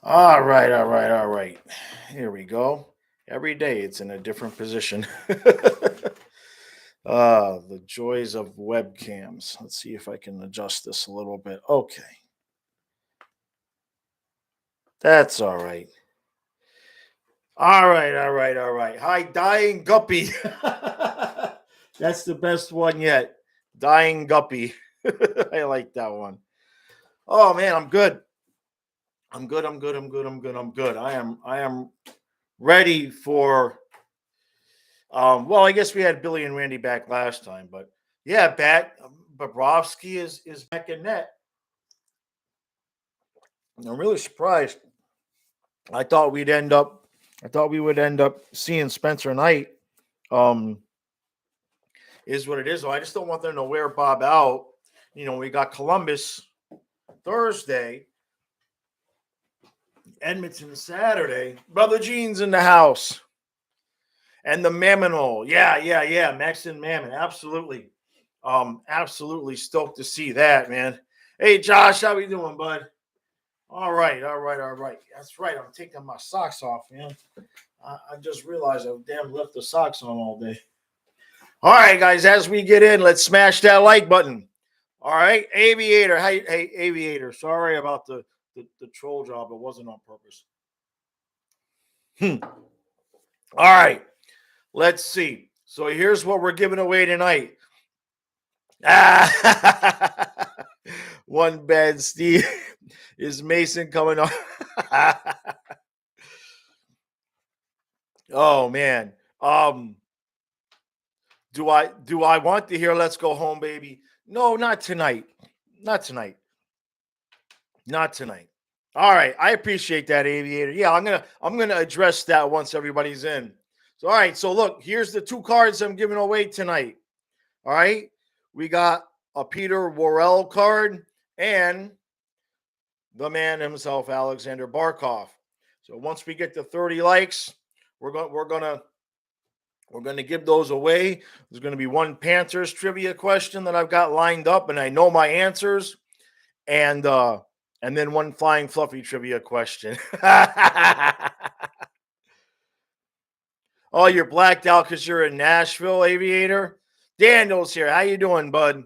All right, all right, all right. Here we go. Every day it's in a different position. The joys of webcams. Let's see if I can adjust this a little bit. Okay, that's all right. All right, all right, all right. Hi, Dying Guppy. That's the best one yet. Dying Guppy. I like that one. Oh man, I'm good. I'm good. I'm good. I'm good. I'm good. I'm good. I am ready for well, I guess we had Billy and Randy back last time, but yeah, Bobrovsky is back in net. I'm really surprised. I thought we'd end up. I thought we would end up seeing Spencer Knight. Um, is what it is. So I just don't want them to wear Bob out. We got Columbus Thursday, Edmonton Saturday. Brother Gene's in the house, and the Maminol. Yeah. Max and Mammon, absolutely. Absolutely stoked to see that, man. Hey, Josh, how we doing, bud? All right, all right, all right. That's right. I'm taking my socks off, man. I just realized I damn left the socks on all day. All right, guys, as we get in, let's smash that like button. All right, Aviator. Hey, Aviator. Sorry about the troll job. It wasn't on purpose. All right, let's see. So here's what we're giving away tonight. One bad Steve. Is Mason coming on? Oh man. Do I want to hear Let's Go Home, baby? No, not tonight. Not tonight. Not tonight. All right. I appreciate that, Aviator. Yeah, I'm gonna address that once everybody's in. So all right, so look, here's the two cards I'm giving away tonight. All right. We got a Peter Worrell card and the man himself, Alexander Barkov. So once we get to 30 likes, we're gonna give those away. There's gonna be one Panthers trivia question that I've got lined up, and I know my answers, and then one Flying Fluffy trivia question. Oh, you're blacked out because you're in Nashville, Aviator. Daniel's here. How you doing, bud?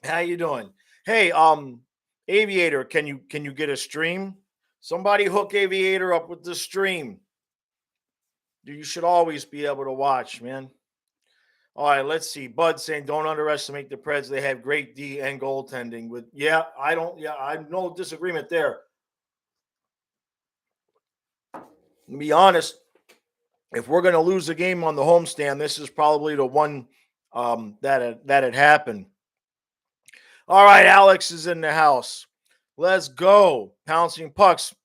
How you doing? Hey, Aviator, can you get a stream? Somebody hook Aviator up with the stream. You should always be able to watch, man. All right, let's see. Bud saying don't underestimate the Preds. They have great D and goaltending. I no disagreement there. To be honest, if we're going to lose a game on the homestand, this is probably the one that had happened. All right, Alex is in the house. Let's go. Pouncing pucks.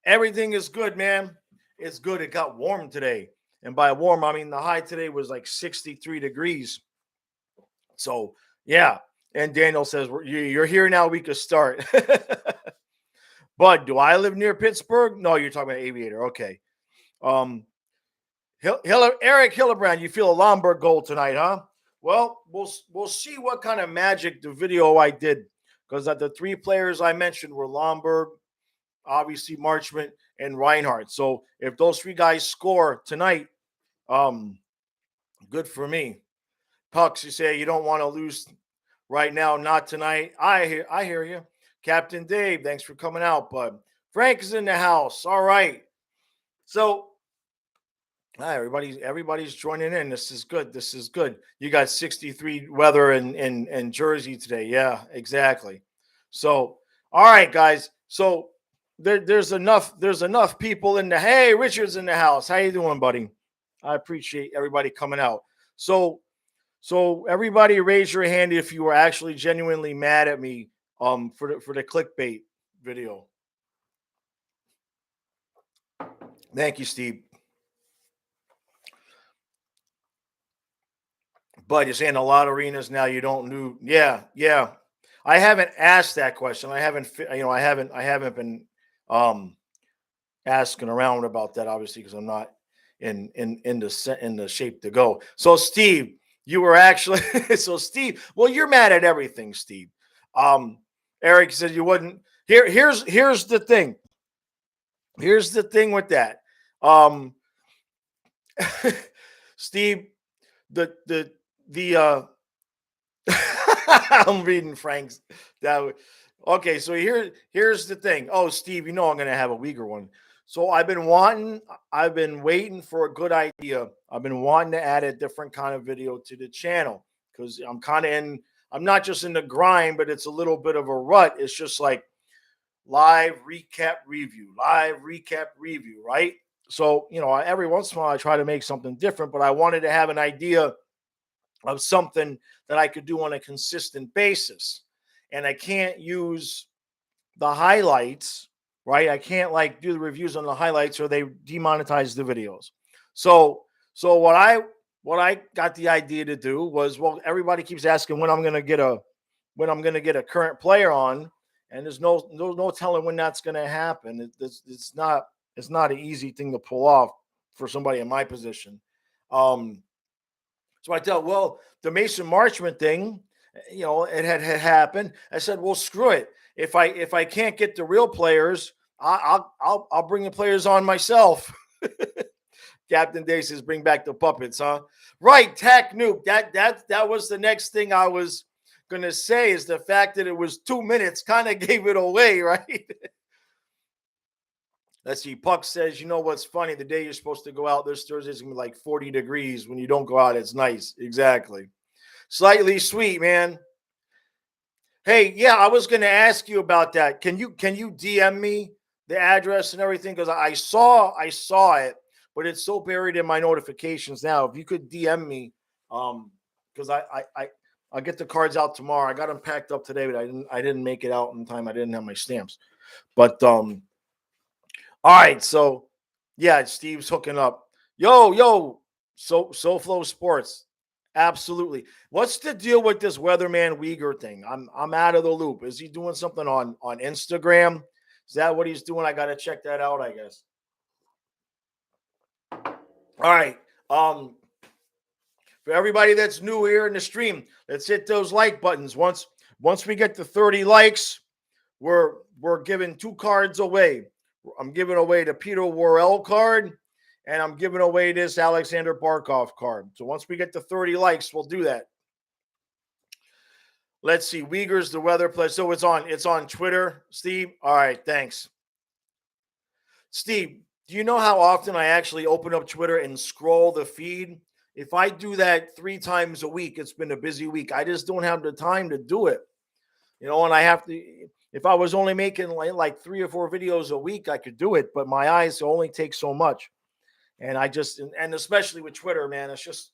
Everything is good, man. It's good. It got warm today. And by warm, I mean the high today was like 63 degrees. So, yeah. And Daniel says, you're here now. We could start. Bud, do I live near Pittsburgh? No, you're talking about Aviator. Okay. Eric Hillebrand, you feel a Lombard goal tonight, huh? Well, we'll see what kind of magic the video I did, because the three players I mentioned were Lombard, obviously Marchment, and Reinhardt. So if those three guys score tonight, good for me. Pucks, you say you don't want to lose right now, not tonight. I hear you. Captain Dave, thanks for coming out, bud. Frank is in the house. All right. So hi, everybody's joining in. This is good. This is good. You got 63 weather in Jersey today. Yeah, exactly. So, all right, guys. So there's enough people in the hey, Richard's in the house. How you doing, buddy? I appreciate everybody coming out. So everybody raise your hand if you were actually genuinely mad at me for the clickbait video. Thank you, Steve. But you're saying a lot of arenas now you don't know. Yeah. I haven't asked that question. I haven't been asking around about that, obviously, because I'm not in the shape to go. So Steve, you were actually so Steve. Well, you're mad at everything, Steve. Eric said you wouldn't. Here's the thing. Here's the thing with that. Um, Steve, the I'm reading Frank's okay, so here's the thing. Oh, Steve, you know I'm gonna have a weaker one. So I've been waiting for a good idea. I've been wanting to add a different kind of video to the channel because I'm not just in the grind, but it's a little bit of a rut. It's just like live recap review, right? So, every once in a while I try to make something different, but I wanted to have an idea of something that I could do on a consistent basis. And I can't use the highlights, right? I can't like do the reviews on the highlights or they demonetize the videos. So what I got the idea to do was, well, everybody keeps asking when I'm going to get a current player on, and there's no telling when that's going to happen. It's not an easy thing to pull off for somebody in my position. So I thought, well, the Mason Marchman thing, it had happened. I said, well, screw it. If I can't get the real players, I'll bring the players on myself. Captain Day says, bring back the puppets, huh? Right, Tack Nuke. That was the next thing I was gonna say, is the fact that it was 2 minutes kind of gave it away, right? Let's see. Puck says, you know what's funny? The day you're supposed to go out this Thursday is gonna be like 40 degrees. When you don't go out, it's nice. Exactly. Slightly sweet, man. Hey, yeah, I was gonna ask you about that. Can you DM me the address and everything? Because I saw it, but it's so buried in my notifications now. If you could DM me, because I'll get the cards out tomorrow. I got them packed up today, but I didn't make it out in time. I didn't have my stamps. But all right, so yeah, Steve's hooking up. Yo, SoFlo Sports. Absolutely. What's the deal with this Weatherman Uyghur thing? I'm out of the loop. Is he doing something on Instagram? Is that what he's doing? I gotta check that out, I guess. All right. For everybody that's new here in the stream, let's hit those like buttons. Once we get to 30 likes, we're giving 2 cards away. I'm giving away the Peter Worrell card, and I'm giving away this Alexander Barkov card. So once we get to 30 likes, we'll do that. Let's see. Uyghurs, the weather place. So it's on Twitter, Steve. All right, thanks. Steve, do you know how often I actually open up Twitter and scroll the feed? If I do that 3 times a week, it's been a busy week. I just don't have the time to do it. And I have to, if I was only making like 3 or 4 videos a week, I could do it, but my eyes only take so much. And and especially with Twitter, man, it's just,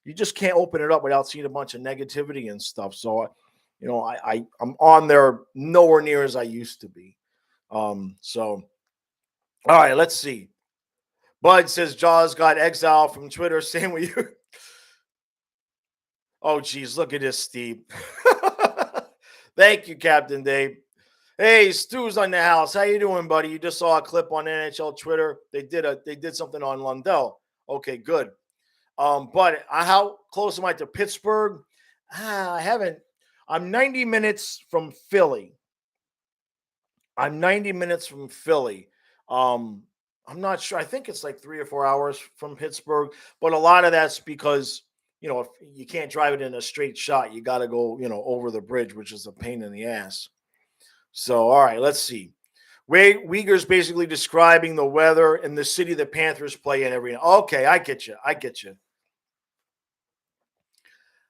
you just can't open it up without seeing a bunch of negativity and stuff. So, I'm on there nowhere near as I used to be. So, all right, let's see. Bud says Jaws got exiled from Twitter. Same with you. Oh, geez, look at this, Steve. Thank you, Captain Dave. Hey, Stu's on the house. How you doing, buddy? You just saw a clip on NHL Twitter. They did something on Lundell. Okay, good. But how close am I to Pittsburgh? I haven't. I'm 90 minutes from Philly. I'm not sure. I think it's like 3 or 4 hours from Pittsburgh, but a lot of that's because, if you can't drive it in a straight shot, you got to go, over the bridge, which is a pain in the ass. So, all right, let's see. Uyghur's basically describing the weather in the city the Panthers play in every night. Okay, I get you.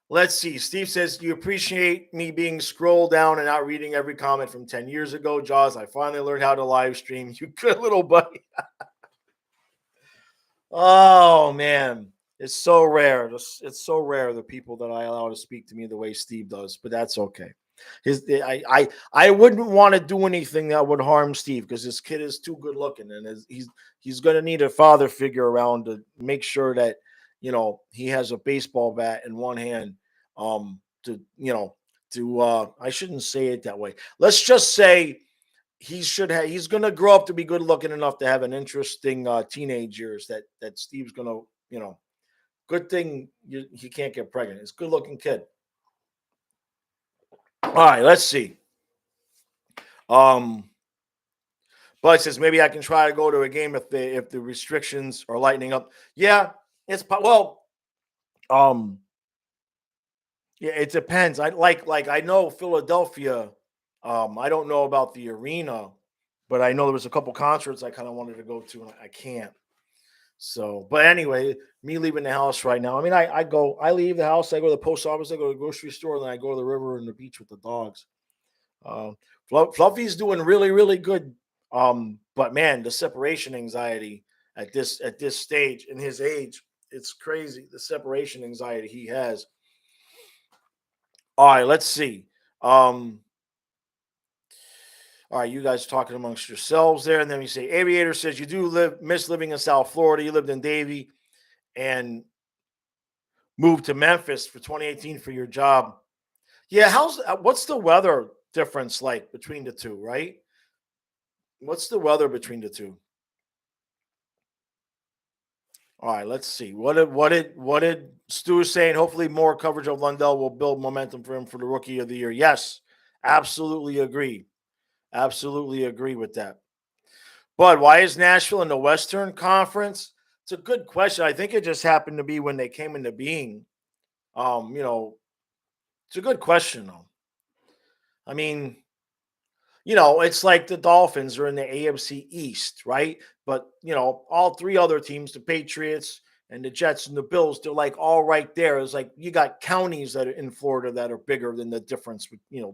Let's see. Steve says, you appreciate me being scrolled down and not reading every comment from 10 years ago. Jaws, I finally learned how to live stream. You good little buddy. Oh, man. It's so rare. It's so rare, the people that I allow to speak to me the way Steve does, but that's okay. I wouldn't want to do anything that would harm Steve, because this kid is too good looking, and he's going to need a father figure around to make sure that he has a baseball bat in one hand. I shouldn't say it that way. Let's just say he's going to grow up to be good looking enough to have an interesting teenage years that Steve's going to, good thing he can't get pregnant. He's a good looking kid. All right, let's see. But says maybe I can try to go to a game if the restrictions are lightening up. Yeah, well, um, yeah, it depends. I like I know Philadelphia. I don't know about the arena, but I know there was a couple concerts I kind of wanted to go to, and I can't. So, but anyway, me leaving the house right now. I mean, I leave the house, I go to the post office, I go to the grocery store, then I go to the river and the beach with the dogs. Um, Fluffy's doing really, really good. But man, the separation anxiety at this stage in his age, it's crazy. The separation anxiety he has. All right, let's see. Um, all right, you guys talking amongst yourselves there, and then we say Aviator says you do miss living in South Florida. You lived in Davie and moved to Memphis for 2018 for your job. Yeah, what's the weather difference like between the two, right? What's the weather between the two? All right, let's see. What did Stu saying? Hopefully, more coverage of Lundell will build momentum for him for the rookie of the year. Yes, absolutely agree. Absolutely agree with that. But why is Nashville in the Western Conference? It's a good question. I think it just happened to be when they came into being. You know, it's a good question though. I mean, it's like the Dolphins are in the AFC East, right? But, all three other teams, the Patriots and the Jets and the Bills, they're like all right there. It's like you got counties that are in Florida that are bigger than the difference,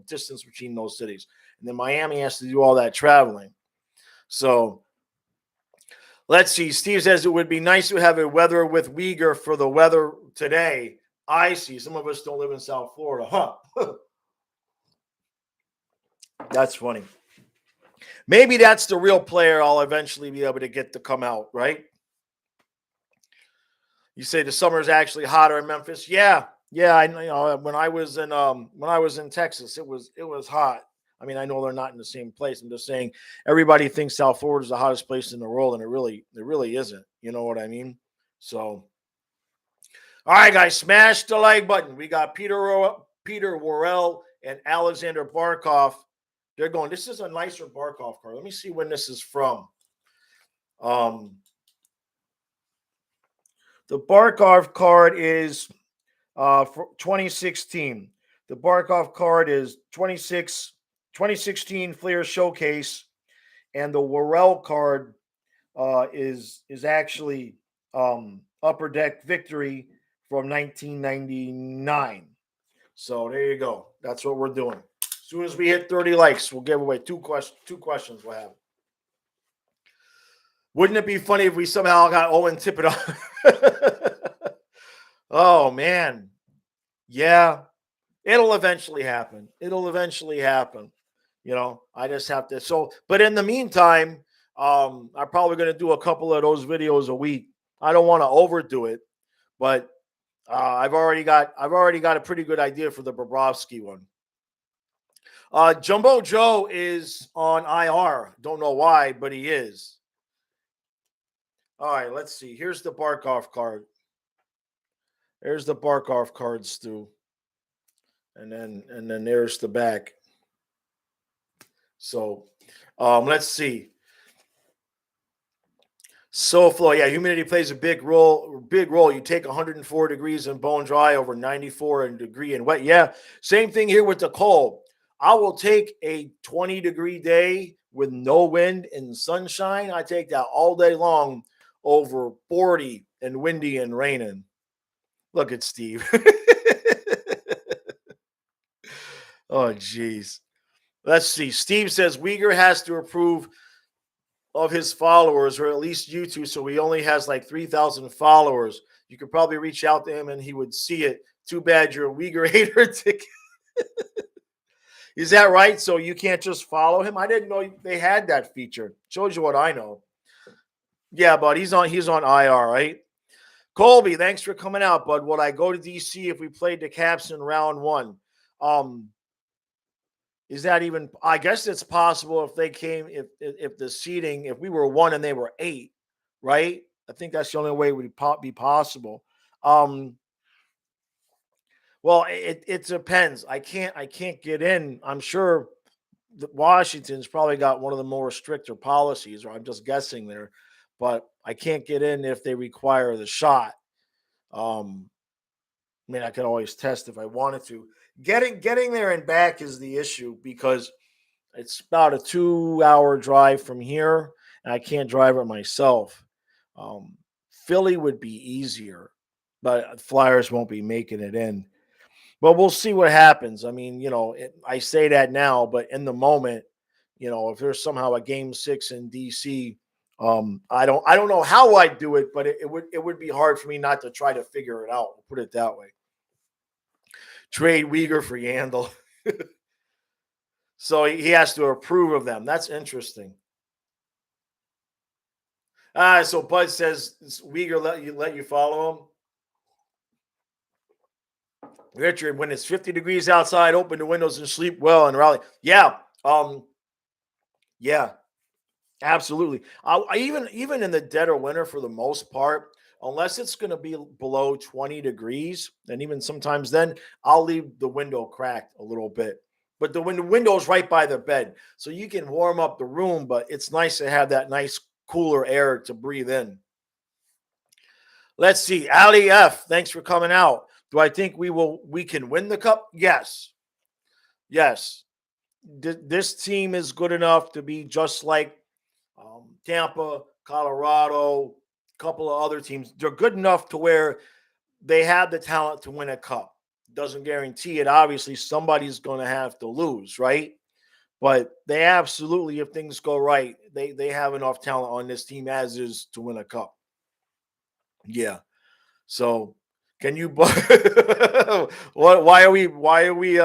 distance between those cities. And then Miami has to do all that traveling. So let's see. Steve says it would be nice to have a weather with Uyghur for the weather today. I see. Some of us don't live in South Florida, huh? That's funny. Maybe that's the real player I'll eventually be able to get to come out, right? You say the summer is actually hotter in Memphis. Yeah. Yeah, when I was in Texas, it was hot. I mean, I know they're not in the same place. I'm just saying everybody thinks South Florida is the hottest place in the world, and it really isn't. You know what I mean? So, all right, guys, smash the like button. We got Peter Worrell and Alexander Barkov. They're going. This is a nicer Barkov card. Let me see when this is from. Um, the Barkov card is for 2016. The Barkov card is 2016 Flair Showcase, and the Worrell card is actually Upper Deck Victory from 1999. So there you go. That's what we're doing. As soon as we hit 30 likes, we'll give away two questions. We'll have. Wouldn't it be funny if we somehow got Owen Tippett on? Oh man, yeah, it'll eventually happen. It'll eventually happen. I just have to. So, but in the meantime, I'm probably going to do a couple of those videos a week. I don't want to overdo it, but I've already got a pretty good idea for the Bobrovsky one. Jumbo Joe is on IR. Don't know why, but he is. All right, let's see. Here's the Barkov card. There's the Barkov card, Stu. And then there's the back. So let's see. SoFlo, yeah, humidity plays a big role. You take 104 degrees in bone dry over 94 degree and wet. Yeah, same thing here with the cold. I will take a 20-degree day with no wind and sunshine. I take that all day long over 40 and windy and raining. Look at Steve. Oh, geez. Let's see. Steve says Uyghur has to approve of his followers, or at least YouTube, so he only has like 3,000 followers. You could probably reach out to him and he would see it. Too bad you're a Uyghur hater. Is that right? So you can't just follow him? I didn't know they had that feature. Shows you what I know. Yeah, bud, he's on IR, right? Colby, thanks for coming out, bud. Would I go to DC if we played the Caps in round one? Is that even? I guess it's possible if they came, if the seating, if we were 1 and they were 8, right? I think that's the only way it would be possible. Well, it depends. I can't get in. I'm sure Washington's probably got one of the more stricter policies, or I'm just guessing there, but I can't get in if they require the shot. Um, I mean, I could always test if I wanted to. Getting there and back is the issue because it's about a 2-hour drive from here, and I can't drive it myself. Um, Philly would be easier, but Flyers won't be making it in. But we'll see what happens. I mean, I say that now, but in the moment, if there's somehow a game 6 in DC, I don't know how I'd do it, but it would be hard for me not to try to figure it out. We'll put it that way. Trade Uyghur for Yandel. So he has to approve of them. That's interesting. So Bud says Uyghur let you follow him. Richard, when it's 50 degrees outside, open the windows and sleep well in Raleigh. Yeah. Yeah, absolutely. Even in the dead of winter, for the most part, unless it's going to be below 20 degrees, and even sometimes then, I'll leave the window cracked a little bit. But the window's right by the bed, so you can warm up the room. But it's nice to have that nice cooler air to breathe in. Let's see, Ali F. Thanks for coming out. Do I think we can win the cup? Yes. This team is good enough to be just like Tampa, Colorado, a couple of other teams. They're good enough to where they have the talent to win a cup. Doesn't guarantee it. Obviously, somebody's going to have to lose, right? But they absolutely, if things go right, they have enough talent on this team as is to win a cup. Yeah. So, can you? What? Why are we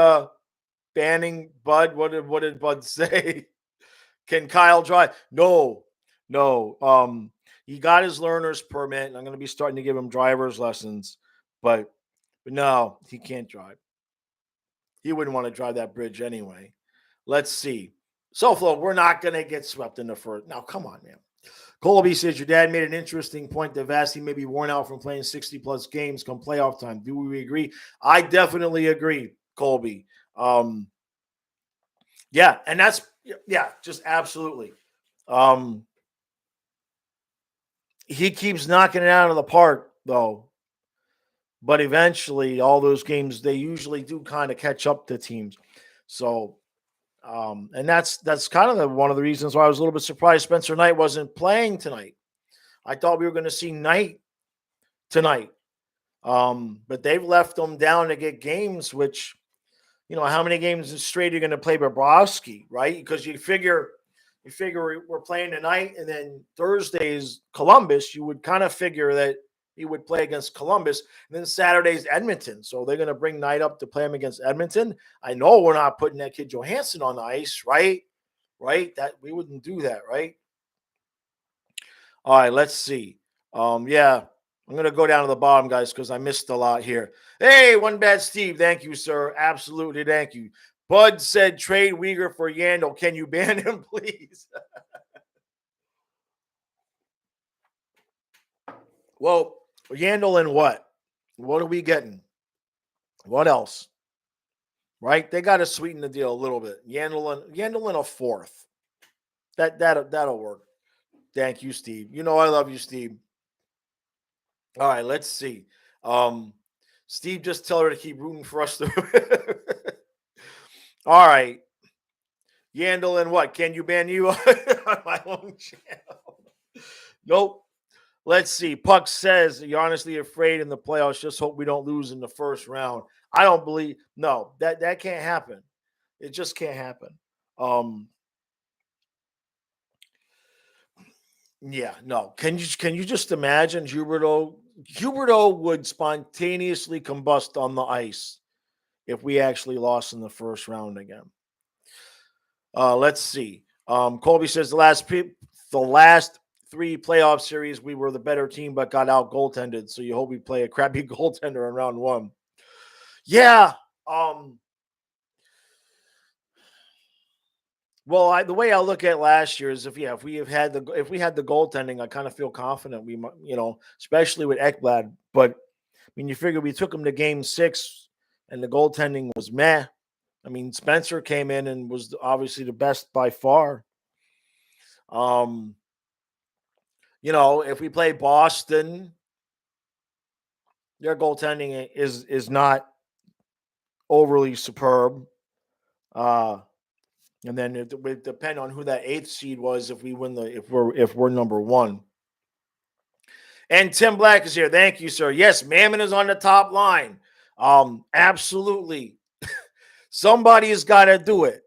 banning Bud? What did Bud say? Can Kyle drive? No. He got his learner's permit. And I'm going to be starting to give him driver's lessons, but no, he can't drive. He wouldn't want to drive that bridge anyway. Let's see. SoFlo, we're not going to get swept in the first. Now, come on, man. Colby says your dad made an interesting point that Vasti may be worn out from playing 60-plus games come playoff time. Do we agree? I definitely agree, Colby. Yeah, and that's just absolutely. He keeps knocking it out of the park, though. But eventually, all those games, they usually do kind of catch up to teams. So, and that's kind of one of the reasons why I was a little bit surprised Spencer Knight wasn't playing tonight. I thought we were going to see Knight tonight. But they've left him down to get games, which, how many games straight are you going to play Bobrovsky, right? Because you figure we're playing tonight, and then Thursday's Columbus. You would kind of figure that he would play against Columbus, and then Saturday's Edmonton. So they're going to bring Knight up to play him against Edmonton. I know we're not putting that kid Johansson on the ice, right? Right? That we wouldn't do that, right? All right, let's see. Yeah, I'm going to go down to the bottom, guys, because I missed a lot here. Hey, One Bad Steve. Thank you, sir. Absolutely. Thank you. Bud said trade Uyghur for Yandel. Can you ban him, please? Well, Yandel and what? What are we getting? What else? Right? They got to sweeten the deal a little bit. Yandel and a fourth. That'll work. Thank you, Steve. You know I love you, Steve. All right, let's see. Steve, just tell her to keep rooting for us to. All right. Yandel and what? Can you ban you on my own channel? Nope. Let's see. Puck says you're honestly afraid in the playoffs. Just hope we don't lose in the first round. I don't believe. No, that can't happen. It just can't happen. Yeah, no. Can you just imagine Huberto would spontaneously combust on the ice if we actually lost in the first round again. Let's see. Colby says the last 3 playoff series we were the better team but got out goaltended. So you hope we play a crappy goaltender in round 1. Yeah. Well, the way I look at last year is if we had the goaltending, I kind of feel confident we might, especially with Ekblad. But I mean, you figure we took him to game 6, and the goaltending was meh. I mean, Spencer came in and was obviously the best by far. If we play Boston, their goaltending is not overly superb. And then it would depend on who that 8th seed was if we're number 1. And Tim Black is here. Thank you, sir. Yes, Mammon is on the top line. Absolutely. Somebody has got to do it.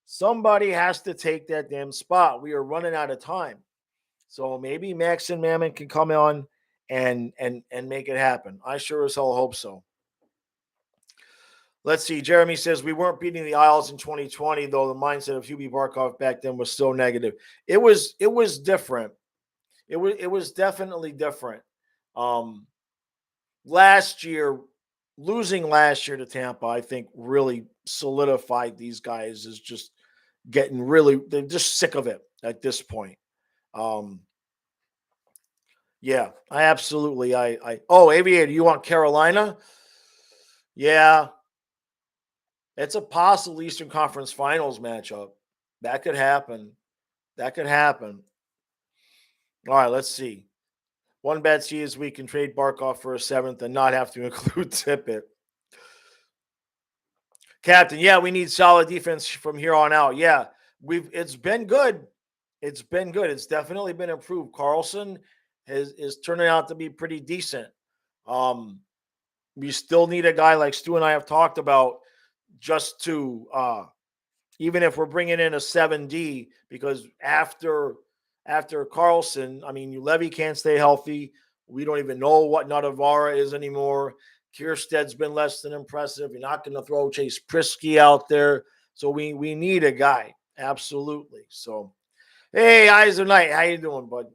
Somebody has to take that damn spot. We are running out of time. So maybe Max and Mammon can come on and make it happen. I sure as hell hope so. Let's see. Jeremy says we weren't beating the Isles in 2020, though the mindset of Hubie Barkov back then was so negative. It was different. It was definitely different. Losing last year to Tampa, I think really solidified these guys as just they're just sick of it at this point. Yeah, Aviator, you want Carolina? Yeah. It's a possible Eastern Conference Finals matchup. That could happen. All right, let's see. One bad C is we can trade Barkov for a 7th and not have to include Tippett. Captain, yeah, we need solid defense from here on out. Yeah, it's been good. It's definitely been improved. Carlson is turning out to be pretty decent. We still need a guy like Stu and I have talked about just to even if we're bringing in a 7D, because after Carlson, I mean, Levy can't stay healthy. We don't even know what Nadavara is anymore. Kierstead's been less than impressive. You're not going to throw Chase Prisky out there. So we need a guy. Absolutely. So, hey, Eyes of Night. How you doing, bud?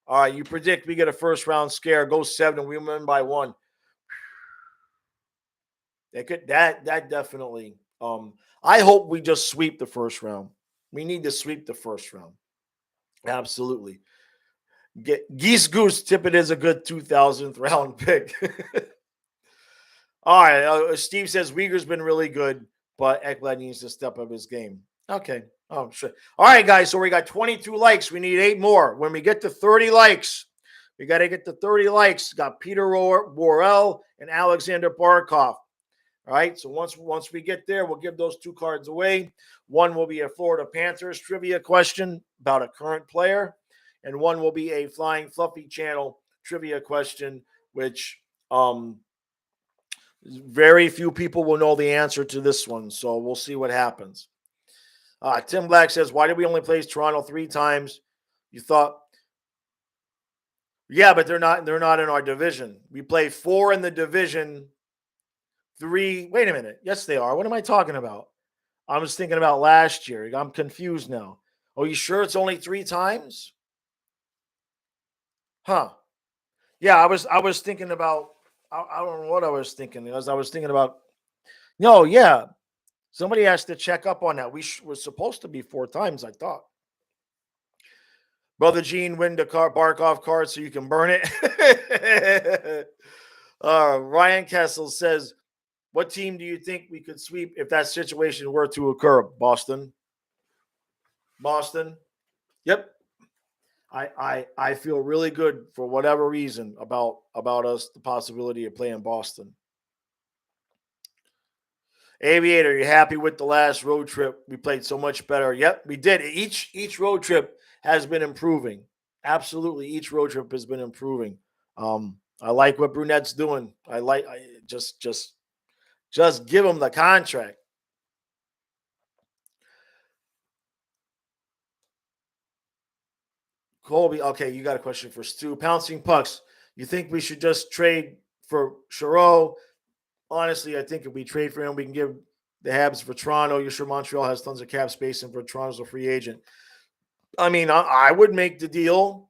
All right, you predict we get a first-round scare. Go 7 and we win by 1. That definitely. I hope we just sweep the first round. We need to sweep the first round. Absolutely. Geese Goose Tippett is a good 2000th round pick. All right. Steve says Uyghur's been really good, but Ekblad needs to step up his game. Okay. Oh, sure. All right, guys. So we got 22 likes. We need 8 more. When we get to 30 likes, we got to get to 30 likes. Got Peter Worrell and Alexander Barkov. All right, so once we get there, we'll give those 2 cards away. One will be a Florida Panthers trivia question about a current player, and one will be a Flying Fluffy Channel trivia question, which very few people will know the answer to this one, so we'll see what happens. Tim Black says, why did we only play Toronto 3 times? You thought, yeah, but they're not in our division. We play 4 in the division. 3. Wait a minute. Yes, they are. What am I talking about? I was thinking about last year. I'm confused now. Oh, you sure it's only 3 times? Huh. Yeah, I was thinking about. I don't know what I was thinking. I was thinking about. No, yeah. Somebody has to check up on that. We was supposed to be 4 times, I thought. Brother Gene, win the Barkov card so you can burn it. Ryan Kessel says, what team do you think we could sweep if that situation were to occur? Boston. Yep. I feel really good for whatever reason about us, the possibility of playing Boston. Aviator, you happy with the last road trip? We played so much better. Yep, we did. Each road trip has been improving. Absolutely, each road trip has been improving. I like what Brunette's doing. Just give him the contract. Colby, okay, you got a question for Stu. Pouncing Pucks, you think we should just trade for Charo? Honestly, I think if we trade for him, we can give the Habs for Toronto. You're sure Montreal has tons of cap space and for Toronto's a free agent. I mean, I would make the deal.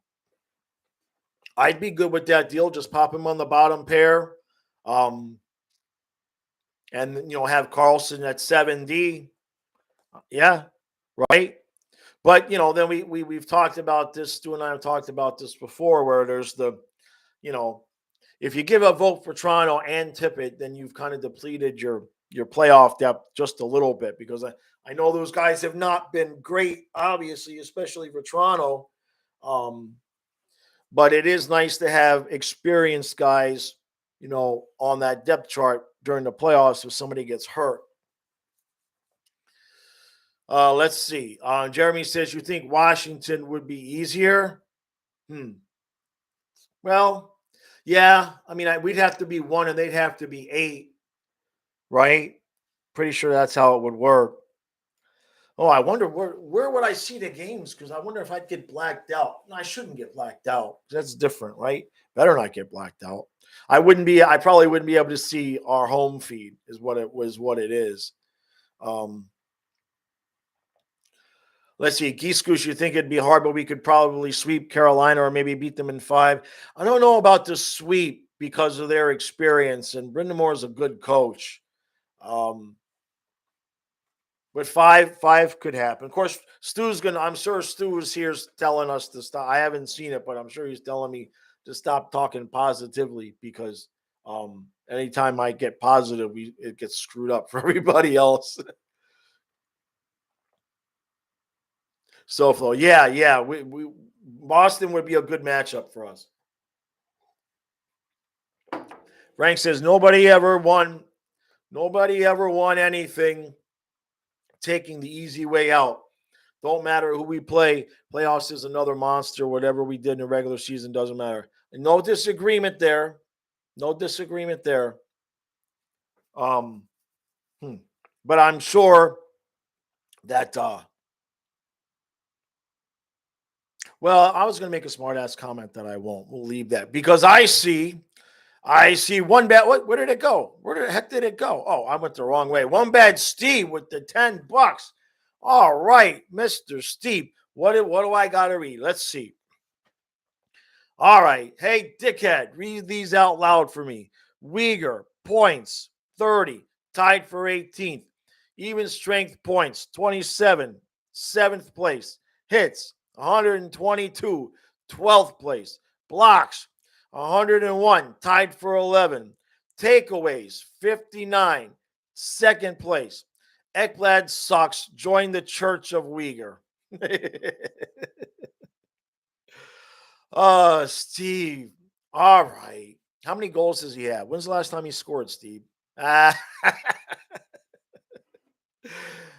I'd be good with that deal. Just pop him on the bottom pair. And have Carlson at 7D. Yeah, right. But then we've talked about this. Stu and I have talked about this before, where there's the, if you give a vote for Toronto and Tippett, then you've kind of depleted your your playoff depth just a little bit, because I know those guys have not been great, obviously, especially for Toronto. But it is nice to have experienced guys, on that depth chart during the playoffs if somebody gets hurt. Let's see. Jeremy says, you think Washington would be easier? Well, yeah. I mean, we'd have to be 1 and they'd have to be 8, right? Pretty sure that's how it would work. Oh, I wonder where would I see the games? Because I wonder if I'd get blacked out. No, I shouldn't get blacked out. That's different, right? Better not get blacked out. I probably wouldn't be able to see our home feed, is what it is. Let's see. Geese Goose, you think it'd be hard, but we could probably sweep Carolina or maybe beat them in 5. I don't know about the sweep because of their experience, and Brindamore is a good coach. But five could happen. Of course, I'm sure Stu is here telling us to stop. I haven't seen it, but I'm sure he's telling me to stop talking positively, because anytime I get positive, it gets screwed up for everybody else. So, yeah. We Boston would be a good matchup for us. Frank says nobody ever won anything taking the easy way out. Don't matter who we play. Playoffs is another monster. Whatever we did in the regular season doesn't matter. And no disagreement there. But I'm sure that well, I was going to make a smart ass comment that I won't. We'll leave that, because I see one bad. Where did it go? Where the heck did it go? Oh, I went the wrong way. One bad Steve with the $10. All right, Mr. Steve. What do I got to read? Let's see. All right. Hey, dickhead, read these out loud for me. Uyghur, points, 30, tied for 18th. Even strength points, 27, 7th place. Hits, 122, 12th place. Blocks, 101, tied for 11. Takeaways, 59, 2nd place. Ekblad sucks. Join the Church of Uyghur. Steve. All right. How many goals does he have? When's the last time he scored, Steve?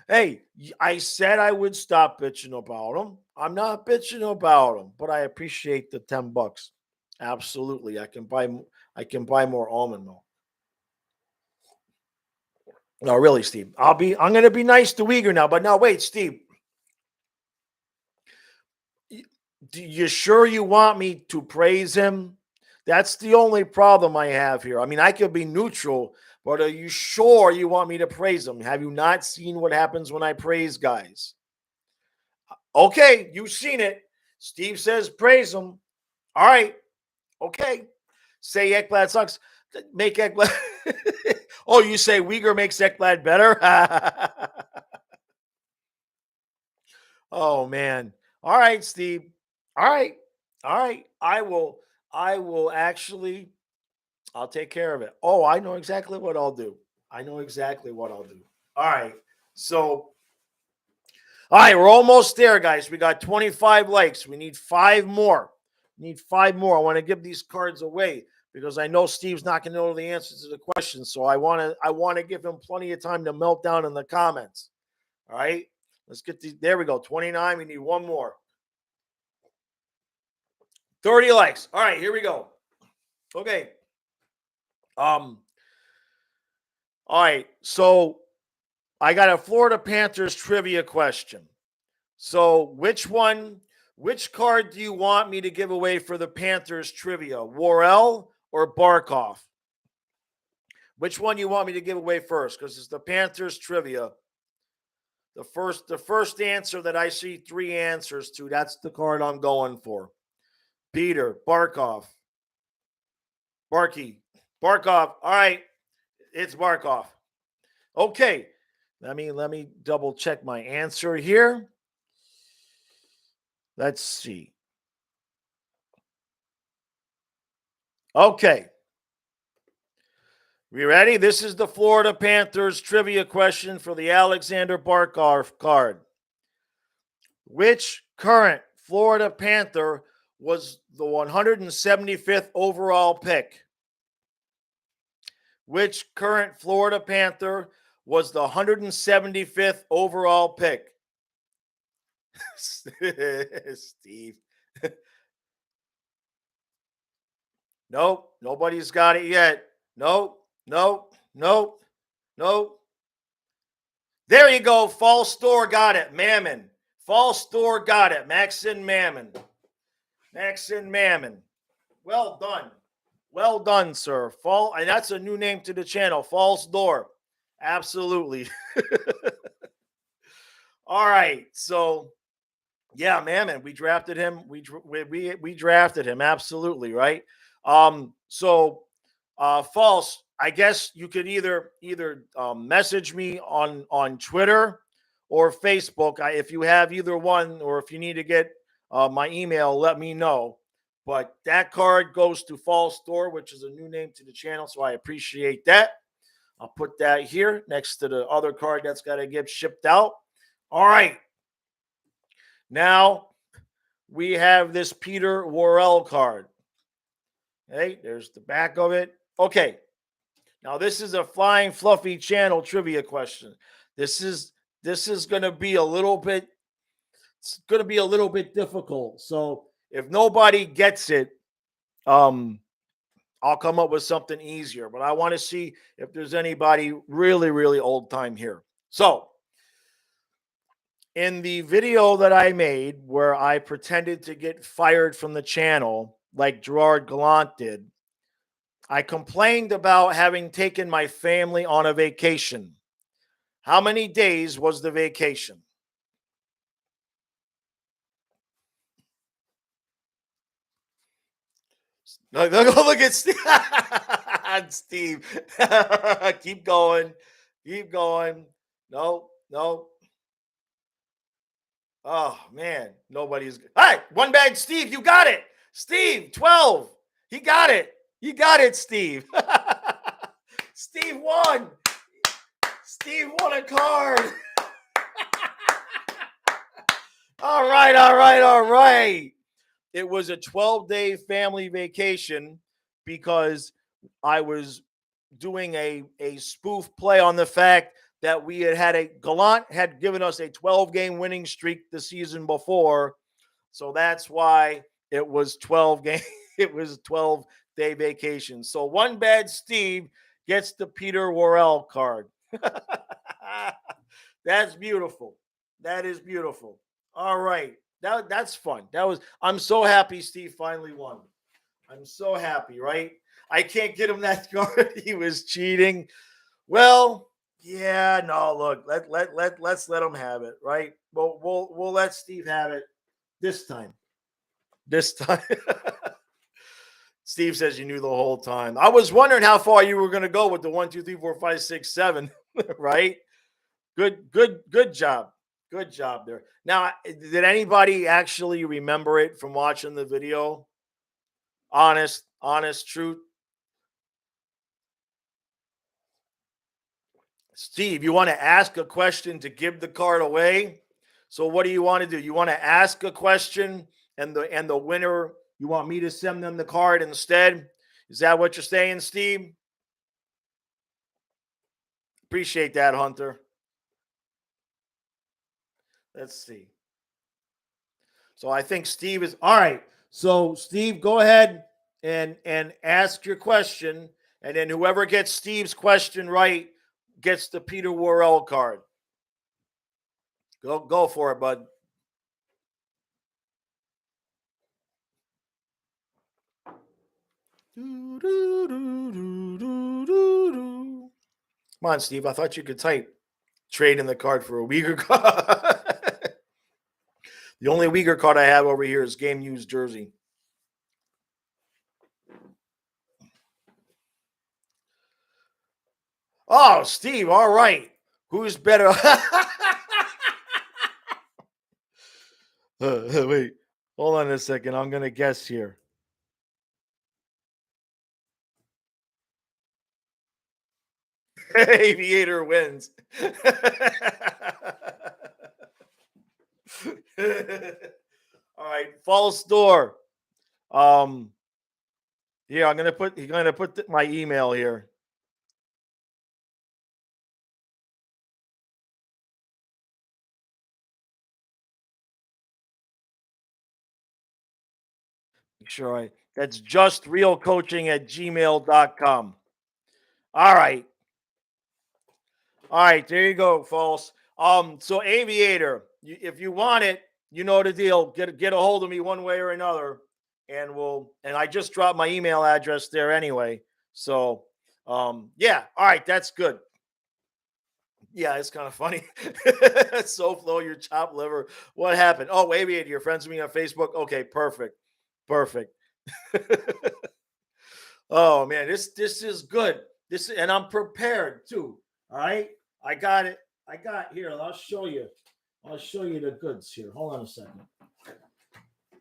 Hey, I said I would stop bitching about him. I'm not bitching about him, but I appreciate the $10. Absolutely. I can buy more almond milk. No, really, Steve. I'm going to be nice to Uyghur now, but no, wait, Steve. You sure you want me to praise him? That's the only problem I have here. I mean, I could be neutral, but are you sure you want me to praise him? Have you not seen what happens when I praise guys? Okay, you've seen it. Steve says praise him. All right. Okay. Say Ekblad sucks. Make Ekblad. Oh, you say Uyghur makes Ekblad better? Oh, man. All right, Steve. All right. I will actually, I'll take care of it. Oh, I know exactly what I'll do. All right. So, all right, we're almost there, guys. We got 25 likes. We need 5 more. I want to give these cards away because I know Steve's not going to know the answers to the questions. So I want to give him plenty of time to melt down in the comments. All right. Let's get these. There we go. 29. We need 1 more. 30 likes. All right, here we go. Okay. All right. So I got a Florida Panthers trivia question. So which card do you want me to give away for the Panthers trivia? Worrell or Barkov? Which one you want me to give away first? Because it's the Panthers trivia. The first answer that I see 3 answers to, that's the card I'm going for. Peter, Barkov. Barkov. All right. It's Barkov. Okay. Let me double check my answer here. Let's see. Okay. We ready? This is the Florida Panthers trivia question for the Alexander Barkov card. Which current Florida Panther was the 175th overall pick? Which current Florida Panther was the 175th overall pick? Steve. Nope, nobody's got it yet. Nope, nope, nope, nope. There you go. False store got it. Mammon. False store got it. Maxon Mammon. Maxon Mammon. Well done. Well done, sir. And that's a new name to the channel. False door. Absolutely. All right. So, yeah, Mammon. We drafted him. We drafted him. Absolutely, right? So false. I guess you could either message me on Twitter or Facebook. If you have either one, or if you need to get my email, let me know. But that card goes to False Store, which is a new name to the channel, so I appreciate that. I'll put that here next to the other card that's got to get shipped out. All right. Now we have this Peter Worrell card. Hey, there's the back of it. Okay. Now this is a Flying Fluffy channel trivia question. This is going to be a little bit difficult. So if nobody gets it, I'll come up with something easier. But I want to see if there's anybody really, really old time here. So in the video that I made where I pretended to get fired from the channel like Gerard Gallant did, I complained about having taken my family on a vacation. How many days was the vacation? Look at Steve. Steve. Keep going. Keep going. No, no. Oh, man. Nobody's. All right. One bag, Steve. You got it. Steve, 12. He got it. You got it, Steve. Steve won. Steve won a card. All right, all right, all right. It was a 12-day family vacation because I was doing a spoof play on the fact that we Gallant had given us a 12-game winning streak the season before. So that's why it was 12 game. It was a 12-day vacation. So one bad Steve gets the Peter Worrell card. That's beautiful. That is beautiful. All right. That's fun. I'm so happy Steve finally won. I'm so happy, right? I can't get him that card. He was cheating. Well, yeah, no, look, let's let him have it, right? We'll let Steve have it this time. This time. Steve says you knew the whole time. I was wondering how far you were going to go with the 1, 2, 3, 4, 5, 6, 7, right? Good job. Good job there. Now, did anybody actually remember it from watching the video? Honest truth. Steve, you want to ask a question to give the card away? So what do you want to do? You want to ask a question and the winner, you want me to send them the card instead? Is that what you're saying, Steve? Appreciate that, Hunter. Let's see. So I think Steve is all right. So Steve, go ahead and ask your question, and then whoever gets Steve's question right gets the Peter Worrell card. Go for it, bud. Come on, Steve. I thought you could type. Trade in the card for a Uyghur card. The only Uyghur card I have over here is Game Used Jersey. Oh, Steve. All right. Who's better? Wait. Hold on a second. I'm going to guess here. Aviator wins. All right, false door. Um, here I'm gonna put my email here. Sure, that's justrealcoaching@gmail.com. All right. All right, there you go, false. So Aviator, if you want it, you know the deal. Get a hold of me one way or another, and I just dropped my email address there anyway. So yeah, all right, that's good. Yeah, it's kind of funny. So flow your chopped liver. What happened? Oh, Aviator, you're friends with me on Facebook. Okay, perfect. Perfect. Oh man, this is good. And I'm prepared too. All right. I got it. I got here. I'll show you. I'll show you the goods here. Hold on a second.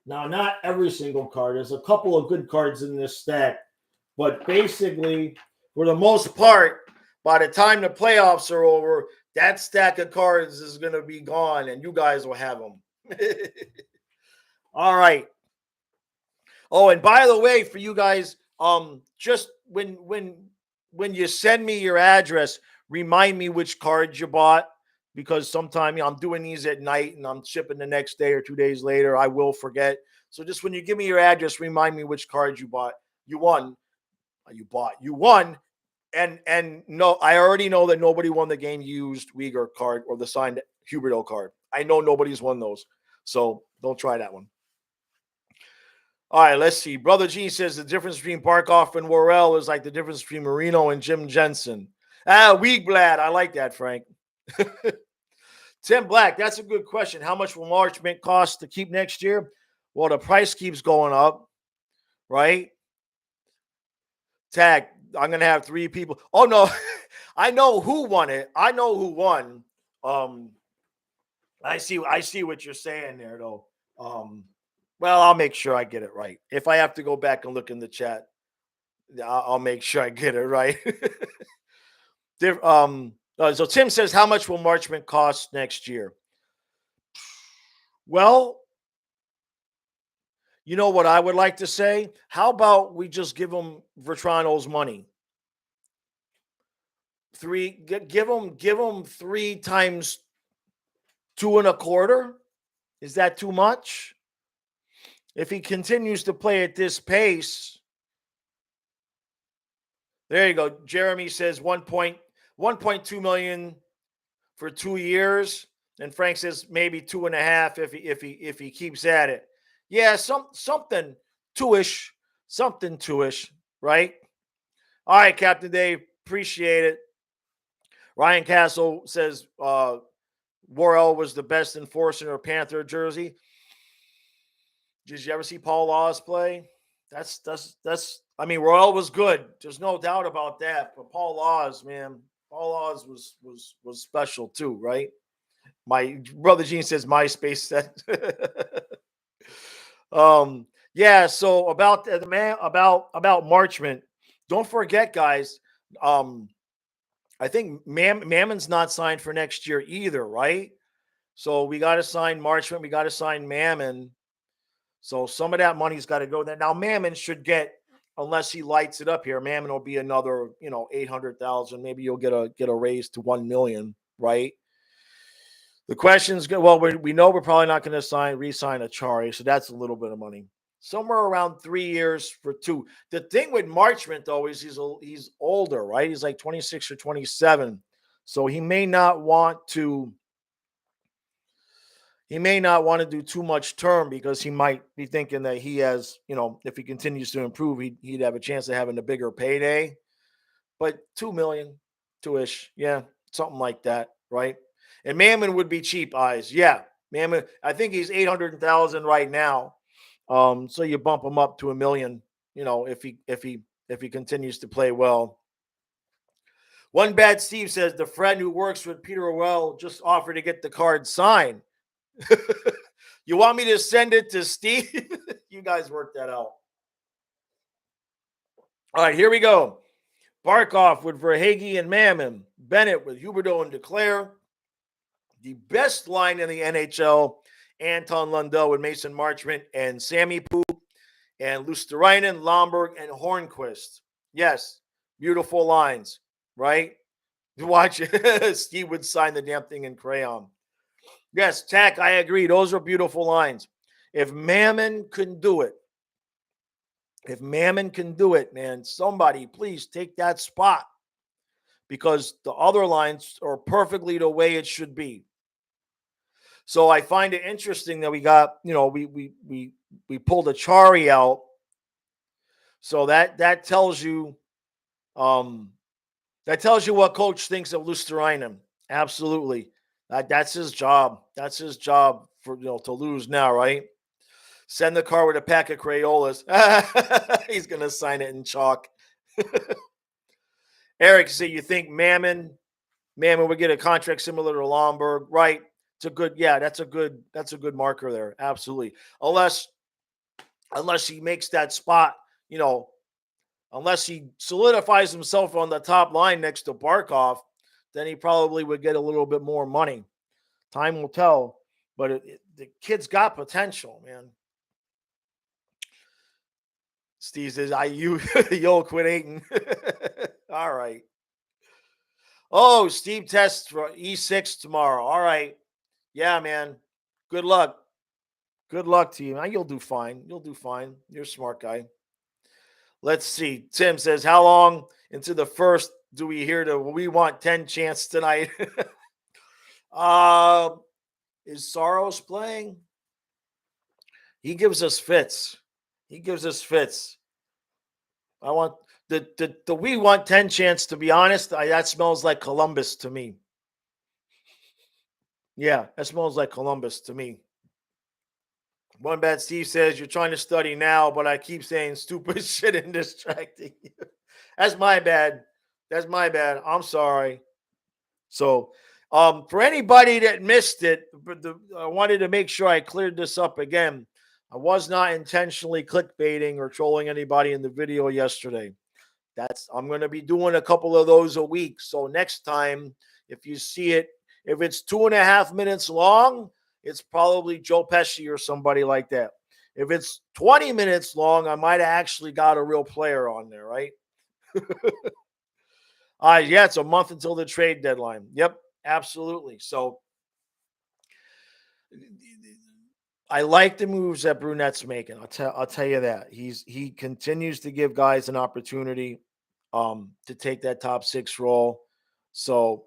Now, not every single card. There's a couple of good cards in this stack, but basically, for the most part, by the time the playoffs are over, that stack of cards is going to be gone, and you guys will have them. All right. Oh, and by the way, for you guys, just when you send me your address, remind me which cards you bought because sometimes I'm doing these at night and I'm shipping the next day or 2 days later. I will forget. So just when you give me your address, remind me which cards you bought. You won. You won. And no, I already know that nobody won the game used Uyghur card or the signed Huberto card. I know nobody's won those. So don't try that one. All right, let's see. Brother Gene says the difference between Barkov and Worrell is like the difference between Marino and Jim Jensen. Weekblad. I like that, Frank. Tim Black, that's a good question. How much will March Mint cost to keep next year? Well, the price keeps going up, right? Tag, I'm going to have 3 people. Oh, no. I know who won it. I know who won. I see what you're saying there, though. Well, I'll make sure I get it right. If I have to go back and look in the chat, I'll make sure I get it right. So Tim says, how much will Marchment cost next year? Well, you know what I would like to say? How about we just give him Vertrano's money? Give him 3 times 2.25. Is that too much? If he continues to play at this pace, there you go. Jeremy says 1.2 million for 2 years, and Frank says maybe 2.5 if he keeps at it. Yeah, something two-ish, right? All right, Captain Dave, appreciate it. Ryan Castle says Worrell was the best enforcer in a Panther jersey. Did you ever see Paul Laws play? That's. I mean, Royal was good. There's no doubt about that. But Paul Laws, man, Paul Laws was special too, right? My brother Gene says MySpace said. Yeah. So about the man about Marchment. Don't forget, guys. I think Mammon's not signed for next year either, right? So we got to sign Marchment. We got to sign Mammon. So some of that money's got to go there. Now Mammon should get, unless he lights it up here, Mammon will be another, 800,000. Maybe you'll get a raise to 1 million, right? The question's good. Well, we know we're probably not going to re-sign Achari, so that's a little bit of money. Somewhere around 3 years for 2. The thing with Marchment though is he's older, right? He's like 26 or 27, so he may not want to. He may not want to do too much term because he might be thinking that he has, if he continues to improve, he'd have a chance of having a bigger payday. But 2 million, 2-ish, yeah, something like that, right? And Mammon would be cheap eyes, yeah. Mammon, I think he's 800,000 right now. So you bump him up to 1 million, if he continues to play well. One Bad Steve says the friend who works with Peter Orwell just offered to get the card signed. You want me to send it to Steve? You guys work that out. All right, here we go. Barkov with Verhage and Mammon. Bennett with Huberdeau and DeClaire. The best line in the NHL, Anton Lundell with Mason Marchment and Sammy Poo and Luosterainen, Lomberg, and Hornquist. Yes, beautiful lines, right? Watch it. Steve would sign the damn thing in crayon. Yes, Tack, I agree. Those are beautiful lines. If Mammon can do it, man, somebody please take that spot because the other lines are perfectly the way it should be. So I find it interesting that we got, we pulled a Chari out. So that tells you what coach thinks of Luosterainen. Absolutely. That's his job. That's his job for to lose now, right? Send the car with a pack of Crayolas. He's gonna sign it in chalk. Eric said, you think Mammon would get a contract similar to Lomberg, right? It's a good, that's a good marker there. Absolutely. Unless he makes that spot, unless he solidifies himself on the top line next to Barkov, then he probably would get a little bit more money. Time will tell, but the kid's got potential, man. Steve says, yo, quit hating. All right. Oh, Steve tests for E6 tomorrow. All right. Yeah, man. Good luck. Good luck to you. You'll do fine. You're a smart guy. Let's see. Tim says, how long into the first do we hear the We Want 10 chants tonight? Is Soros playing? He gives us fits. I want the We Want 10 chants, to be honest, that smells like Columbus to me. Yeah, that smells like Columbus to me. One Bad Steve says, you're trying to study now, but I keep saying stupid shit and distracting you. That's my bad. I'm sorry. So, for anybody that missed it, I wanted to make sure I cleared this up again. I was not intentionally clickbaiting or trolling anybody in the video yesterday. I'm going to be doing a couple of those a week. So next time, if you see it, if it's 2.5 minutes long, it's probably Joe Pesci or somebody like that. If it's 20 minutes long, I might have actually got a real player on there, right? Yeah, it's a month until the trade deadline. Yep, absolutely. So I like the moves that Brunette's making. I'll tell you that. He continues to give guys an opportunity to take that top 6 role. So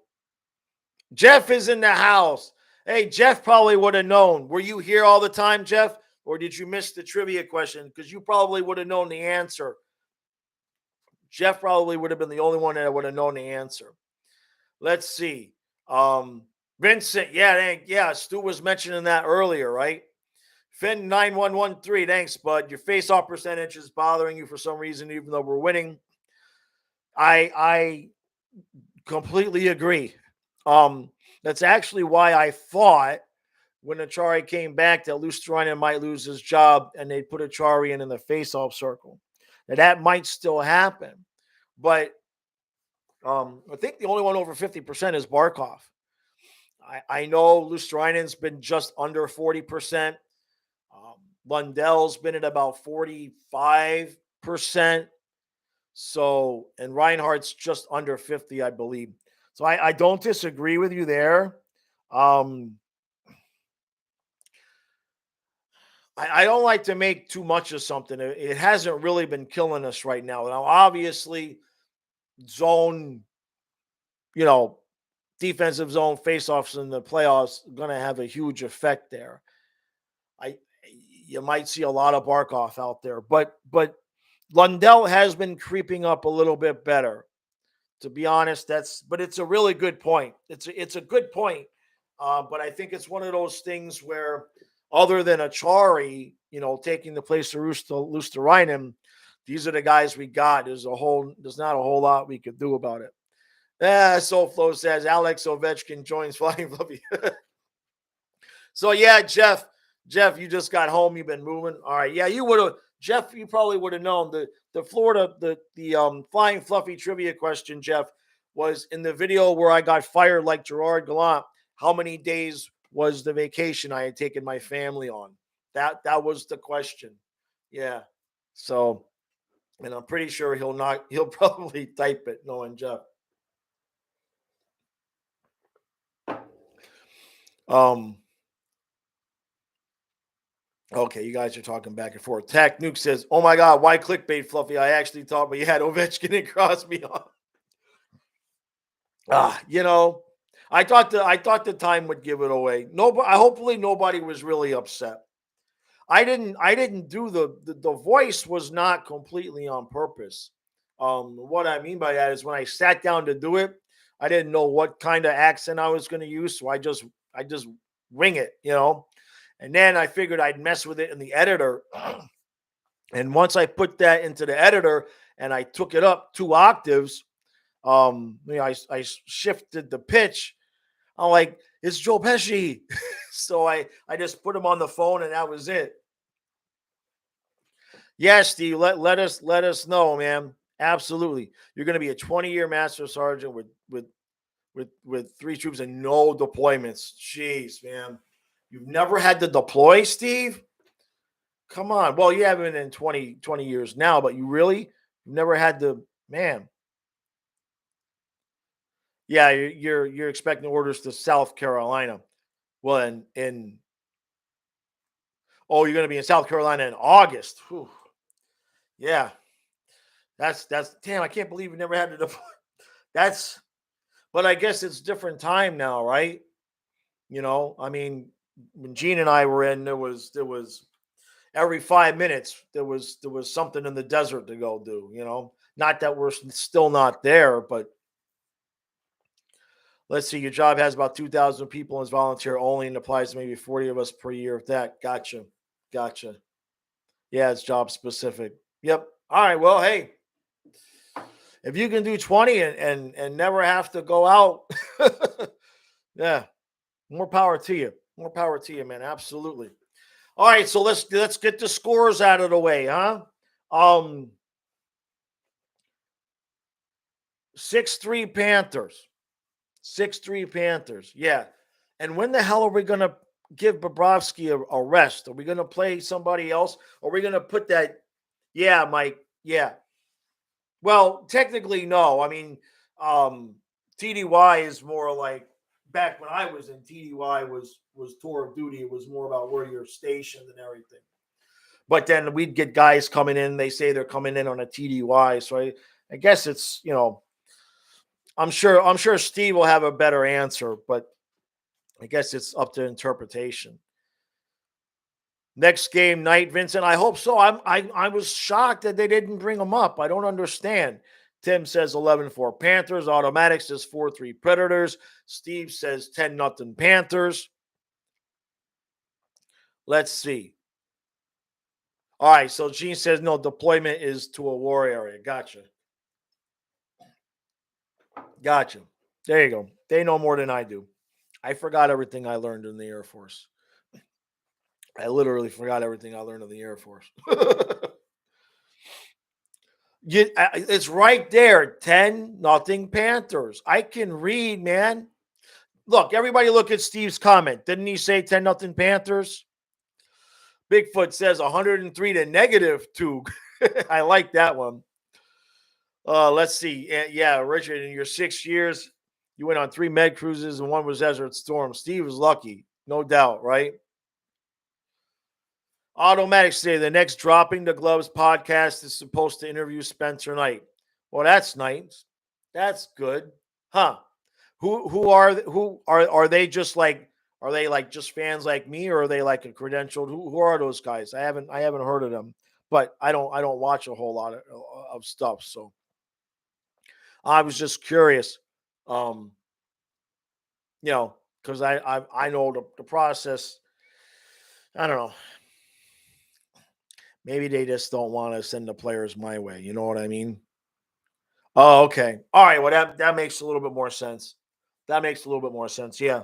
Jeff is in the house. Hey, Jeff probably would have known. Were you here all the time, Jeff? Or did you miss the trivia question? Because you probably would have known the answer. Jeff probably would have been the only one that would have known the answer. Let's see. Vincent, yeah, Stu was mentioning that earlier, right? Finn 9113, thanks, bud. Your face-off percentage is bothering you for some reason, even though we're winning. I completely agree. That's actually why I thought when Achari came back that Luosterainen might lose his job and they'd put Achari in the face-off circle. Now, that might still happen. But I think the only one over 50% is Barkov. I know Luosterainen's been just under 40%. Lundell's been at about 45%. So, and Reinhardt's just under 50, I believe. So I don't disagree with you there. I don't like to make too much of something. It hasn't really been killing us right now. Now, obviously, zone, defensive zone faceoffs in the playoffs going to have a huge effect there. You might see a lot of Barkov out there, but Lundell has been creeping up a little bit better. To be honest, but it's a really good point. It's a good point, but I think it's one of those things where, other than Achari, taking the place of Luosterainen, these are the guys we got. There's not a whole lot we could do about it. SoFlo says Alex Ovechkin joins Flying Fluffy. So yeah, Jeff, you just got home. You've been moving. All right. Yeah, you would have. Jeff, you probably would have known the Florida, the flying fluffy trivia question, Jeff, was in the video where I got fired like Gerard Gallant. How many days was the vacation I had taken my family on? That was the question. Yeah. So, and I'm pretty sure he'll probably type it, knowing Jeff. Okay, you guys are talking back and forth. Tack Nuke says, "Oh my God, why clickbait, Fluffy? I actually thought we had Ovechkin and Crosby on." You know, I thought the time would give it away. Hopefully nobody was really upset. I didn't do the voice was not completely on purpose. What I mean by that is when I sat down to do it, I didn't know what kind of accent I was going to use, so I just wing it, And then I figured I'd mess with it in the editor. And once I put that into the editor and I took it up 2 octaves, I shifted the pitch. I'm like, it's Joe Pesci. So I just put him on the phone and that was it. Yes, Steve, let us know, man. Absolutely. You're going to be a 20-year master sergeant with 3 troops and no deployments. Jeez, man. You've never had to deploy, Steve? Come on. Well, you haven't been in 20 years now, but you've never had to, man. Yeah, you're expecting orders to South Carolina. Well, you're going to be in South Carolina in August. Whew. Yeah, that's damn. I can't believe we never had to deploy. That's, but I guess it's different time now, right? I mean, when Gene and I were in, there was every 5 minutes there was something in the desert to go do. Not that we're still not there, but let's see. Your job has about 2,000 people as volunteer only, and applies to maybe 40 of us per year. If that, gotcha. Yeah, it's job specific. Yep. All right. Well, hey, if you can do 20 and never have to go out, yeah, more power to you. More power to you, man. Absolutely. All right, so let's get the scores out of the way, huh? 6-3 Panthers. 6-3 Panthers. Yeah. And when the hell are we gonna give Bobrovsky a rest? Are we gonna play somebody else? Are we gonna put that? Yeah, Mike. Yeah. Well, technically, no. I mean, TDY is more like back when I was in TDY was tour of duty. It was more about where you're stationed and everything. But then we'd get guys coming in. They say they're coming in on a TDY. So I guess it's I'm sure Steve will have a better answer, but I guess it's up to interpretation. Next game night, Vincent. I hope so. I was shocked that they didn't bring him up. I don't understand. Tim says 11-4 Panthers. Automatic says 4-3 Predators. Steve says 10-0 Panthers. Let's see. All right, so Gene says no, deployment is to a war area. Gotcha. There you go. They know more than I do. I forgot everything I learned in the Air Force. I literally forgot everything I learned in the Air Force. It's right there. 10-0 Panthers. I can read, man. Look, everybody look at Steve's comment. Didn't he say 10-0 Panthers? Bigfoot says 103 to -2. I like that one. Let's see. Yeah, Richard, in your 6 years, you went on 3 med cruises and 1 was Desert Storm. Steve was lucky, no doubt, right? Automatic say the next Dropping the Gloves podcast is supposed to interview Spencer Knight. Well, that's nice. That's good, huh? Who are they? Just like, are they like just fans like me, or are they like a credentialed? Who are those guys? I haven't heard of them, but I don't watch a whole lot of stuff. So I was just curious, because I know the process. I don't know. Maybe they just don't want to send the players my way. You know what I mean? Oh, okay. All right. Well, that makes a little bit more sense. That makes a little bit more sense. Yeah.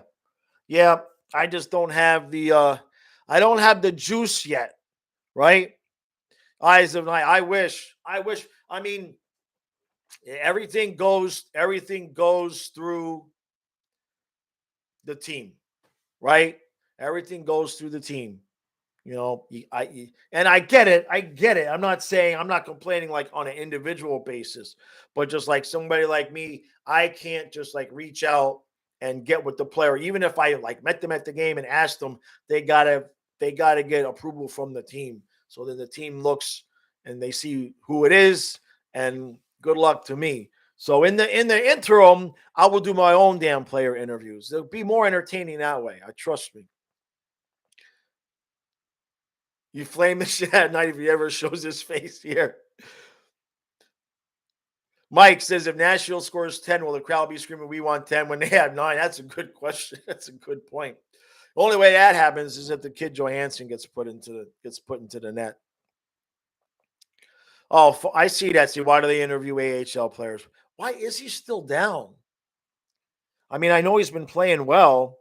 Yeah. I just don't have the I don't have the juice yet, right? Eyes of night. I wish. I mean, everything goes through the team, right? Everything goes through the team. You know, and I get it. I get it. I'm not complaining like on an individual basis, but just like somebody like me, I can't just like reach out and get with the player. Even if I like met them at the game and asked them, they gotta get approval from the team. So that the team looks and they see who it is, and good luck to me. So in the interim, I will do my own damn player interviews. It'll be more entertaining that way. I trust me. You flame the shit at night if he ever shows his face here. Mike says, if Nashville scores 10, will the crowd be screaming, we want 10 when they have 9? That's a good question. That's a good point. The only way that happens is if the kid Johansson gets put into the net. Oh, I see that. See, why do they interview AHL players? Why is he still down? I mean, I know he's been playing well,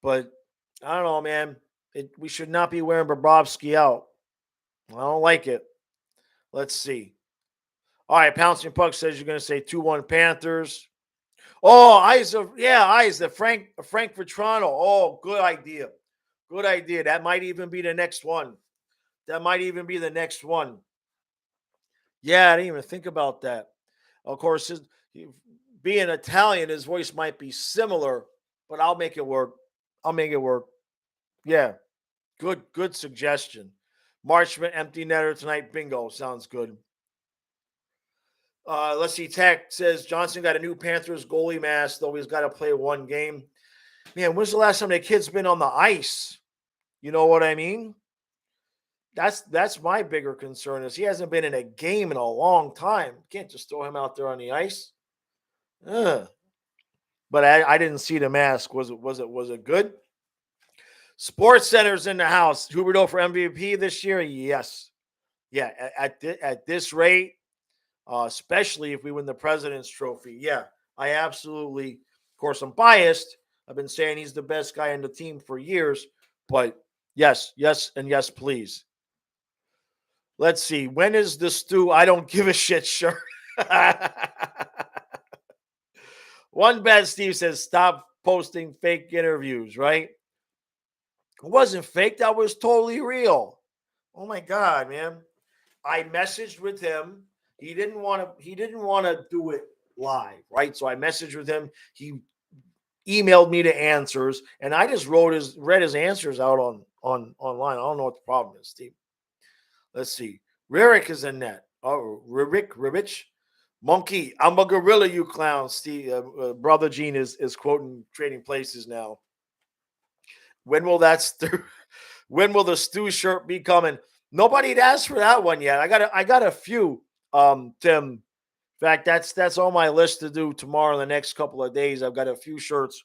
but I don't know, man. We should not be wearing Bobrovsky out. I don't like it. Let's see. All right, Pouncing Puck says you're going to say 2-1 Panthers. Oh, eyes of Frank Vetrano. Oh, good idea. Good idea. That might even be the next one. Yeah, I didn't even think about that. Of course, being Italian, his voice might be similar, but I'll make it work. Yeah, good suggestion. Marchman, empty netter tonight. Bingo. Sounds good. Let's see. Tech says Johnson got a new Panthers goalie mask, though he's got to play one game. Man, when's the last time the kid's been on the ice? You know what I mean? That's my bigger concern is he hasn't been in a game in a long time. Can't just throw him out there on the ice. Ugh. But I didn't see the mask. Was it good? Sports Center's in the house. Huberdeau for MVP this year? Yes. Yeah, at this rate, especially if we win the President's Trophy. Yeah, I absolutely, of course, I'm biased. I've been saying he's the best guy on the team for years, but yes, and yes, please. Let's see. When is the stew? I don't give a shit shirt. One bad Steve says, stop posting fake interviews, right? It wasn't fake. That was totally real. Oh my God, man. I messaged with him. He didn't want to do it live, right? So I messaged with him. He emailed me the answers, and I just read his answers out online. I don't know what the problem is, Steve. Let's see. Ririk is in net. Oh, Rivich. Monkey, I'm a gorilla, you clown. Steve, Brother Gene is quoting Trading Places now. When will when will the stew shirt be coming? Nobody'd asked for that one yet. I got a few, Tim. In fact, that's on my list to do tomorrow. In the next couple of days, I've got a few shirts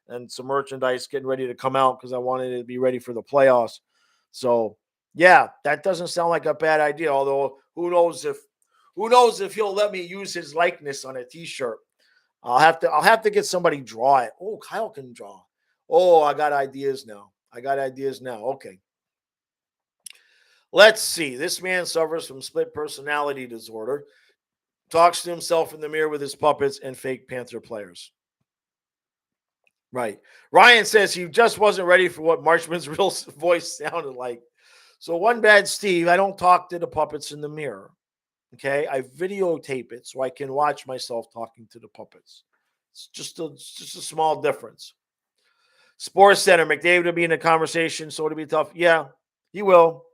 and some merchandise getting ready to come out because I wanted it to be ready for the playoffs. So yeah, that doesn't sound like a bad idea. Although who knows if he'll let me use his likeness on a T-shirt. I'll have to get somebody draw it. Oh, Kyle can draw. Oh, I got ideas now. Okay. Let's see. This man suffers from split personality disorder, talks to himself in the mirror with his puppets and fake Panther players. Right. Ryan says he just wasn't ready for what Marchman's real voice sounded like. So one bad Steve, I don't talk to the puppets in the mirror. Okay. I videotape it so I can watch myself talking to the puppets. It's just a small difference. Sports Center, McDavid will be in the conversation, so it'll be tough. Yeah, he will.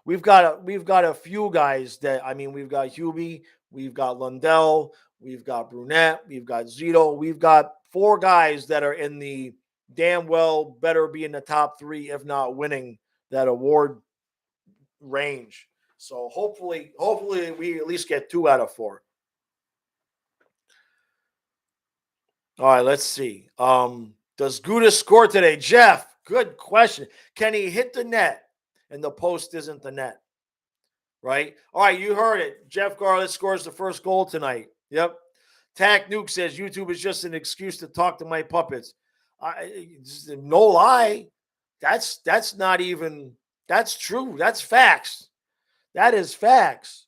We've got a few guys that we've got Hubie, we've got Lundell, we've got Brunette, we've got Zito, we've got 4 guys that are in the damn well better be in the top 3, if not winning that award range. So hopefully we at least get 2 out of 4. All right, let's see. Does Gouda score today? Jeff, good question. Can he hit the net? And the post isn't the net. Right? All right, you heard it. Jeff Garland scores the first goal tonight. Yep. Tack Nuke says YouTube is just an excuse to talk to my puppets. No lie. That's not even That's true. That's facts. That is facts.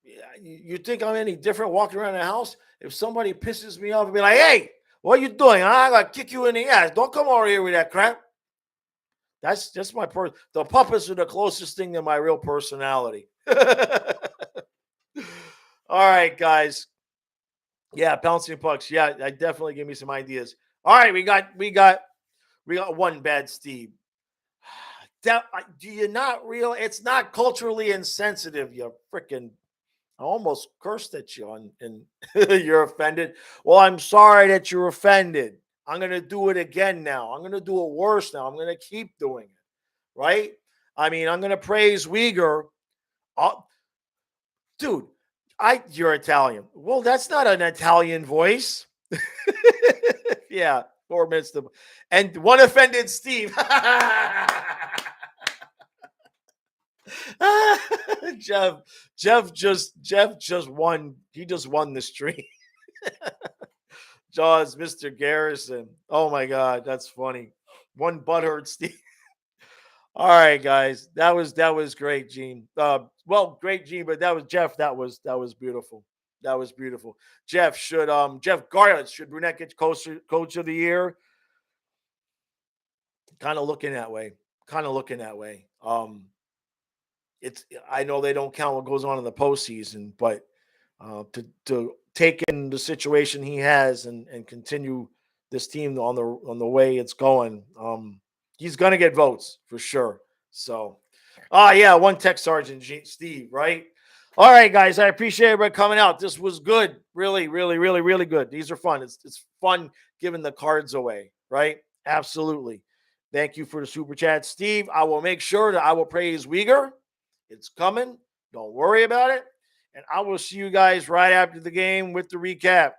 Yeah, you think I'm any different walking around the house? If somebody pisses me off, I'll be like, hey, what are you doing? I'm going to kick you in the ass. Don't come over here with that crap. That's just my the puppets are the closest thing to my real personality. All right, guys. Yeah, bouncing pucks. Yeah, I definitely give me some ideas. All right, we got one bad Steve. Do you not real? It's not culturally insensitive. You freaking. I almost cursed at you, and you're offended. Well, I'm sorry that you're offended. I'm gonna do it again now. I'm gonna do it worse now. I'm gonna keep doing it. Right? I mean, I'm gonna praise Uyghur. Oh, dude, you're Italian. Well, that's not an Italian voice. Yeah, 4 minutes and one offended Steve. Jeff, Jeff just won. He just won the stream. Jaws, Mr. Garrison. Oh my God, that's funny. One butthurt Steve. All right, guys, that was great, Gene. Well, great, Gene, but that was Jeff. That was beautiful. That was beautiful. Jeff Garlett should Brunette get coach of the year? Kind of looking that way. Kind of looking that way. It's I know they don't count what goes on in the postseason, but to take in the situation he has and continue this team on the way it's going, he's gonna get votes for sure. So, yeah, one tech sergeant Steve, right? All right, guys, I appreciate everybody coming out. This was good, really, really, really, really good. These are fun. It's fun giving the cards away, right? Absolutely. Thank you for the super chat, Steve. I will make sure that I will praise Uyghur. It's coming. Don't worry about it. And I will see you guys right after the game with the recap.